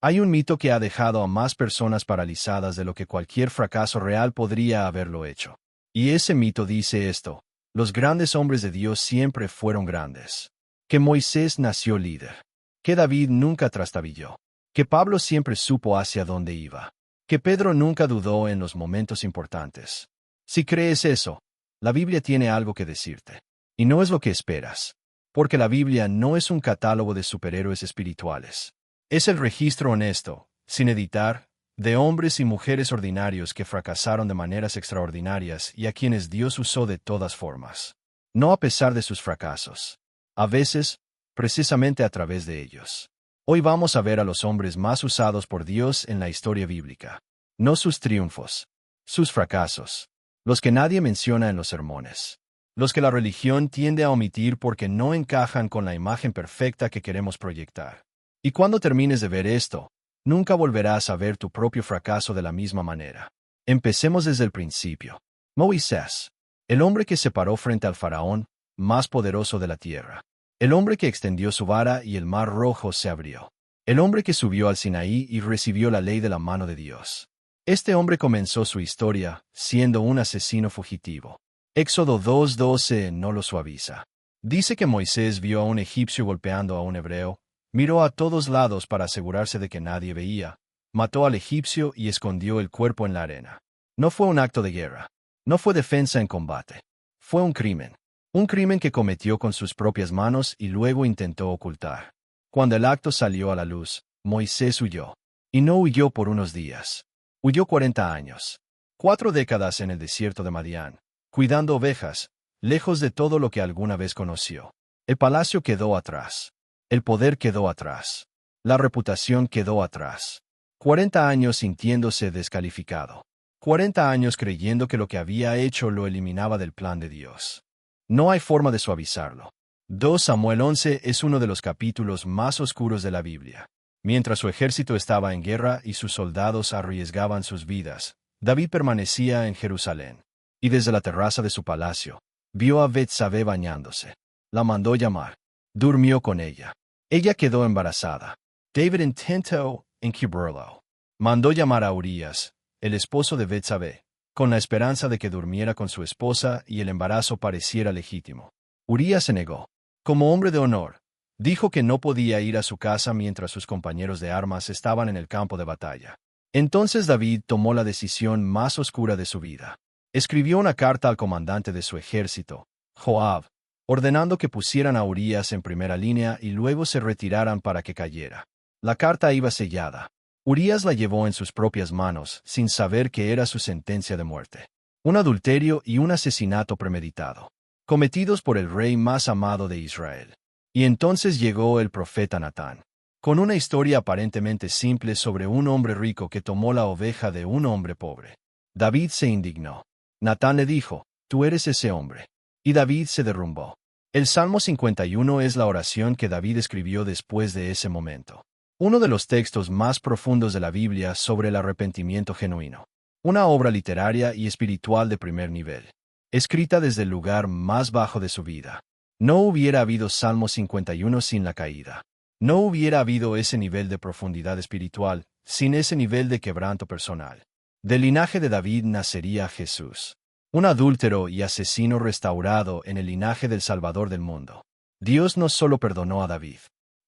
Hay un mito que ha dejado a más personas paralizadas de lo que cualquier fracaso real podría haberlo hecho. Y ese mito dice esto: los grandes hombres de Dios siempre fueron grandes. Que Moisés nació líder. Que David nunca trastabilló. Que Pablo siempre supo hacia dónde iba. Que Pedro nunca dudó en los momentos importantes. Si crees eso, la Biblia tiene algo que decirte. Y no es lo que esperas. Porque la Biblia no es un catálogo de superhéroes espirituales. Es el registro honesto, sin editar, de hombres y mujeres ordinarios que fracasaron de maneras extraordinarias y a quienes Dios usó de todas formas. No a pesar de sus fracasos. A veces, precisamente a través de ellos. Hoy vamos a ver a los hombres más usados por Dios en la historia bíblica. No sus triunfos, sus fracasos. Los que nadie menciona en los sermones. Los que la religión tiende a omitir porque no encajan con la imagen perfecta que queremos proyectar. Y cuando termines de ver esto, nunca volverás a ver tu propio fracaso de la misma manera. Empecemos desde el principio. Moisés, el hombre que se paró frente al faraón, más poderoso de la tierra. El hombre que extendió su vara y el mar rojo se abrió. El hombre que subió al Sinaí y recibió la ley de la mano de Dios. Este hombre comenzó su historia siendo un asesino fugitivo. Éxodo 2:12 no lo suaviza. Dice que Moisés vio a un egipcio golpeando a un hebreo, miró a todos lados para asegurarse de que nadie veía, mató al egipcio y escondió el cuerpo en la arena. No fue un acto de guerra. No fue defensa en combate. Fue un crimen. Un crimen que cometió con sus propias manos y luego intentó ocultar. Cuando el acto salió a la luz, Moisés huyó. Y no huyó por unos días. Huyó 40 años. 4 décadas en el desierto de Madián, cuidando ovejas, lejos de todo lo que alguna vez conoció. El palacio quedó atrás. El poder quedó atrás. La reputación quedó atrás. 40 años sintiéndose descalificado. 40 años creyendo que lo que había hecho lo eliminaba del plan de Dios. No hay forma de suavizarlo. 2 Samuel 11 es uno de los capítulos más oscuros de la Biblia. Mientras su ejército estaba en guerra y sus soldados arriesgaban sus vidas, David permanecía en Jerusalén. Y desde la terraza de su palacio, vio a Betsabé bañándose. La mandó llamar. Durmió con ella. Ella quedó embarazada. David intentó encubrirlo. Mandó llamar a Urías, el esposo de Betsabé, con la esperanza de que durmiera con su esposa y el embarazo pareciera legítimo. Urías se negó. Como hombre de honor, dijo que no podía ir a su casa mientras sus compañeros de armas estaban en el campo de batalla. Entonces David tomó la decisión más oscura de su vida. Escribió una carta al comandante de su ejército, Joab, ordenando que pusieran a Urías en primera línea y luego se retiraran para que cayera. La carta iba sellada. Urías la llevó en sus propias manos, sin saber que era su sentencia de muerte. Un adulterio y un asesinato premeditado, cometidos por el rey más amado de Israel. Y entonces llegó el profeta Natán, con una historia aparentemente simple sobre un hombre rico que tomó la oveja de un hombre pobre. David se indignó. Natán le dijo: «Tú eres ese hombre». Y David se derrumbó. El Salmo 51 es la oración que David escribió después de ese momento. Uno de los textos más profundos de la Biblia sobre el arrepentimiento genuino. Una obra literaria y espiritual de primer nivel. Escrita desde el lugar más bajo de su vida. No hubiera habido Salmo 51 sin la caída. No hubiera habido ese nivel de profundidad espiritual, sin ese nivel de quebranto personal. Del linaje de David nacería Jesús. Un adúltero y asesino restaurado en el linaje del Salvador del mundo. Dios no solo perdonó a David.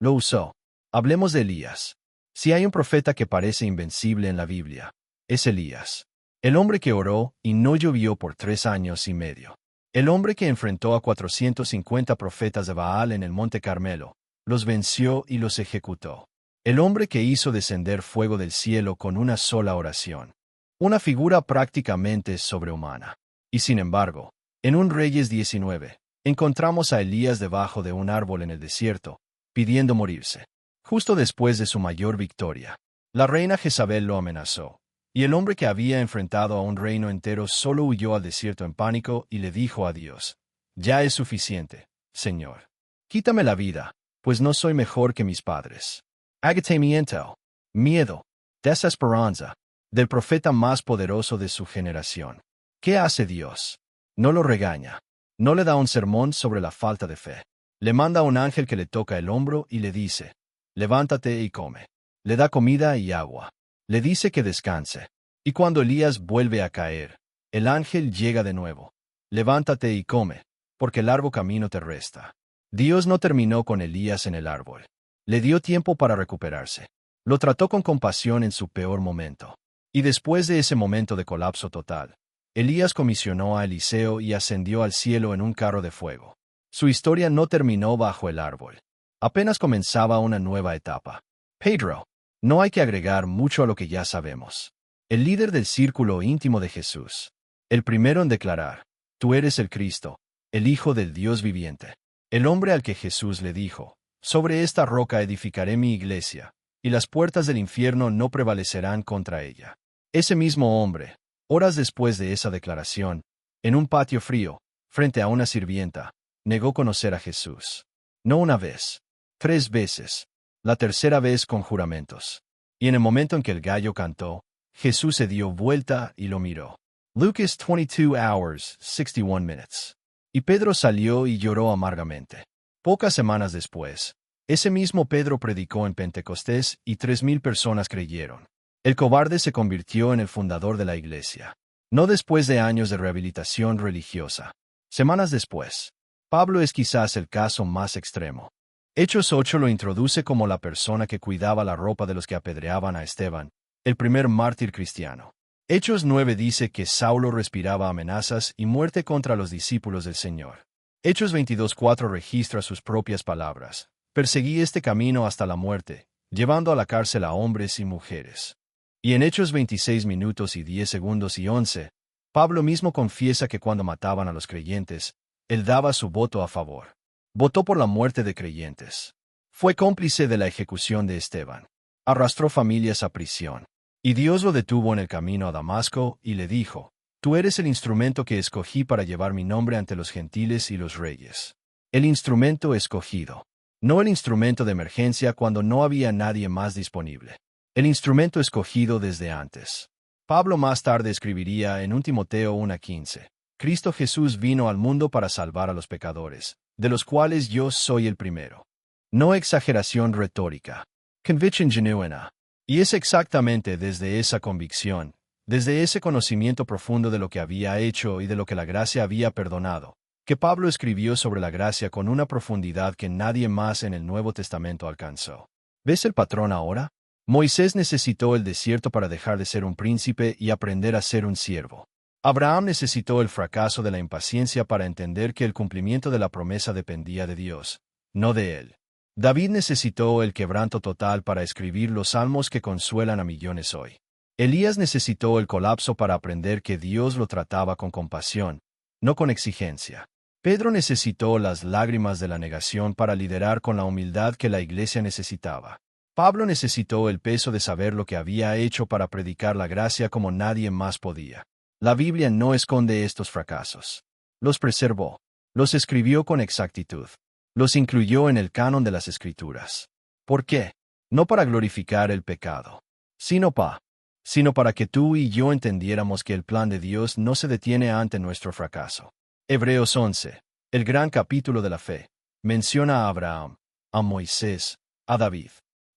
Lo usó. Hablemos de Elías. Si hay un profeta que parece invencible en la Biblia, es Elías. El hombre que oró y no llovió por 3 años y medio. El hombre que enfrentó a 450 profetas de Baal en el Monte Carmelo, los venció y los ejecutó. El hombre que hizo descender fuego del cielo con una sola oración. Una figura prácticamente sobrehumana. Y sin embargo, en 1 Reyes 19, encontramos a Elías debajo de un árbol en el desierto, pidiendo morirse. Justo después de su mayor victoria, la reina Jezabel lo amenazó, y el hombre que había enfrentado a un reino entero solo huyó al desierto en pánico y le dijo a Dios: «Ya es suficiente, Señor. Quítame la vida, pues no soy mejor que mis padres». Agatamiento, miedo, desesperanza, del profeta más poderoso de su generación. ¿Qué hace Dios? No lo regaña. No le da un sermón sobre la falta de fe. Le manda a un ángel que le toca el hombro y le dice: «Levántate y come». le da comida y agua. Le dice que descanse. Y cuando Elías vuelve a caer, el ángel llega de nuevo. Levántate y come, porque el largo camino te resta. Dios no terminó con Elías en el árbol. Le dio tiempo para recuperarse. Lo trató con compasión en su peor momento. Y después de ese momento de colapso total, Elías comisionó a Eliseo y ascendió al cielo en un carro de fuego. Su historia no terminó bajo el árbol. Apenas comenzaba una nueva etapa. Pedro. No hay que agregar mucho a lo que ya sabemos. El líder del círculo íntimo de Jesús. El primero en declarar, tú eres el Cristo, el Hijo del Dios viviente. El hombre al que Jesús le dijo, sobre esta roca edificaré mi iglesia, y las puertas del infierno no prevalecerán contra ella. Ese mismo hombre, horas después de esa declaración, en un patio frío, frente a una sirvienta, negó conocer a Jesús. No una vez, 3 veces, la tercera vez con juramentos. Y en el momento en que el gallo cantó, Jesús se dio vuelta y lo miró. Lucas 22 hours, 61 minutes. Y Pedro salió y lloró amargamente. Pocas semanas después, ese mismo Pedro predicó en Pentecostés y 3,000 personas creyeron. El cobarde se convirtió en el fundador de la iglesia. No después de años de rehabilitación religiosa. Semanas después. Pablo es quizás el caso más extremo. Hechos 8 lo introduce como la persona que cuidaba la ropa de los que apedreaban a Esteban, el primer mártir cristiano. Hechos 9 dice que Saulo respiraba amenazas y muerte contra los discípulos del Señor. Hechos 22:4 registra sus propias palabras. Perseguí este camino hasta la muerte, llevando a la cárcel a hombres y mujeres. Y en Hechos 26 minutos y 10 segundos y 11, Pablo mismo confiesa que cuando mataban a los creyentes, él daba su voto a favor. Votó por la muerte de creyentes. Fue cómplice de la ejecución de Esteban. Arrastró familias a prisión. Y Dios lo detuvo en el camino a Damasco y le dijo, tú eres el instrumento que escogí para llevar mi nombre ante los gentiles y los reyes. El instrumento escogido. No el instrumento de emergencia cuando no había nadie más disponible. El instrumento escogido desde antes. Pablo más tarde escribiría en 1 Timoteo 1:15. Cristo Jesús vino al mundo para salvar a los pecadores, de los cuales yo soy el primero. No exageración retórica. Conviction genuina. Y es exactamente desde esa convicción, desde ese conocimiento profundo de lo que había hecho y de lo que la gracia había perdonado, que Pablo escribió sobre la gracia con una profundidad que nadie más en el Nuevo Testamento alcanzó. ¿Ves el patrón ahora? Moisés necesitó el desierto para dejar de ser un príncipe y aprender a ser un siervo. Abraham necesitó el fracaso de la impaciencia para entender que el cumplimiento de la promesa dependía de Dios, no de él. David necesitó el quebranto total para escribir los salmos que consuelan a millones hoy. Elías necesitó el colapso para aprender que Dios lo trataba con compasión, no con exigencia. Pedro necesitó las lágrimas de la negación para liderar con la humildad que la iglesia necesitaba. Pablo necesitó el peso de saber lo que había hecho para predicar la gracia como nadie más podía. La Biblia no esconde estos fracasos. Los preservó. Los escribió con exactitud. Los incluyó en el canon de las Escrituras. ¿Por qué? No para glorificar el pecado, sino para que tú y yo entendiéramos que el plan de Dios no se detiene ante nuestro fracaso. Hebreos 11, el gran capítulo de la fe, menciona a Abraham, a Moisés, a David.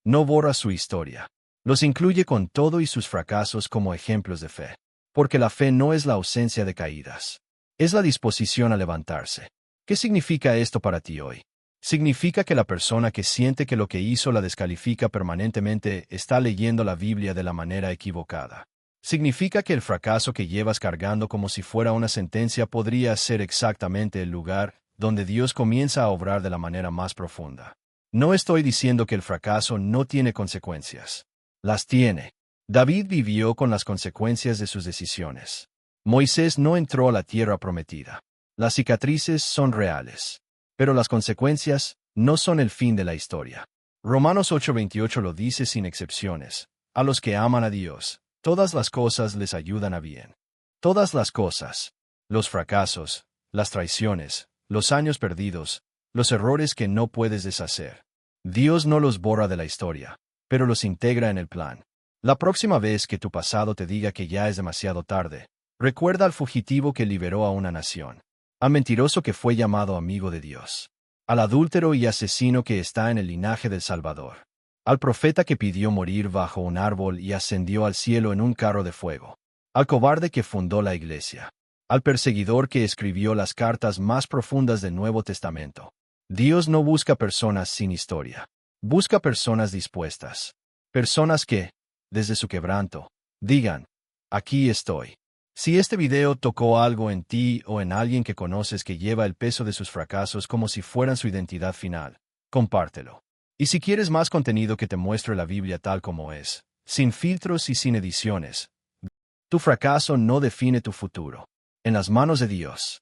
No borra su historia. Los incluye con todo y sus fracasos como ejemplos de fe. Porque la fe no es la ausencia de caídas. Es la disposición a levantarse. ¿Qué significa esto para ti hoy? Significa que la persona que siente que lo que hizo la descalifica permanentemente está leyendo la Biblia de la manera equivocada. Significa que el fracaso que llevas cargando como si fuera una sentencia podría ser exactamente el lugar donde Dios comienza a obrar de la manera más profunda. No estoy diciendo que el fracaso no tiene consecuencias. Las tiene. David vivió con las consecuencias de sus decisiones. Moisés no entró a la tierra prometida. Las cicatrices son reales. Pero las consecuencias no son el fin de la historia. Romanos 8:28 lo dice sin excepciones. A los que aman a Dios, todas las cosas les ayudan a bien. Todas las cosas. Los fracasos, las traiciones, los años perdidos, los errores que no puedes deshacer. Dios no los borra de la historia, pero los integra en el plan. La próxima vez que tu pasado te diga que ya es demasiado tarde, recuerda al fugitivo que liberó a una nación. Al mentiroso que fue llamado amigo de Dios. Al adúltero y asesino que está en el linaje del Salvador. al profeta que pidió morir bajo un árbol y ascendió al cielo en un carro de fuego, al cobarde que fundó la iglesia, al perseguidor que escribió las cartas más profundas del Nuevo Testamento. Dios no busca personas sin historia. Busca personas dispuestas. Personas que, desde su quebranto, digan, aquí estoy. Si este video tocó algo en ti o en alguien que conoces que lleva el peso de sus fracasos como si fueran su identidad final, compártelo. Y si quieres más contenido que te muestre la Biblia tal como es, sin filtros y sin ediciones, tu fracaso no define tu futuro. En las manos de Dios.